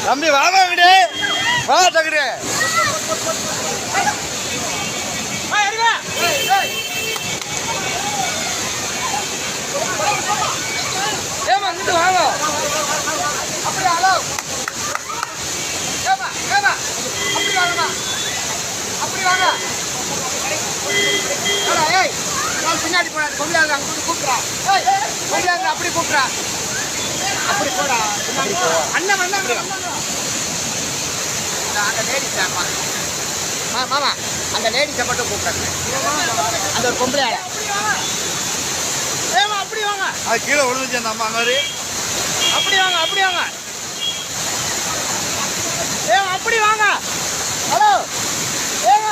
தம்பி வாங்க விடு வா தகுடு ஏமா இங்கிட்டு வாங்க அப்படி ஹலோ ஏமா ஏமா அப்படி வாங்கம்மா அப்படி வாங்க ஏய் நான் பின்னாடி போனா கொண்டாங்க அங்கே கூப்பிட்றா ஏய் கொண்டாங்க அப்படி கூப்பிட்றா அப்படி போடா அண்ணன் வந்தாங்க அந்த லேடிஸ் மாமா அந்த லேடிஸை மட்டும் கூப்பிட்றாங்க அந்த ஒரு பொம்பளையால ஏமா அப்படி வாங்க அது கீழே விழுந்துச்சு அந்த அம்மா மாதிரி அப்படி வாங்க அப்படி வாங்க ஏமா அப்படி வாங்க ஹலோ ஏங்க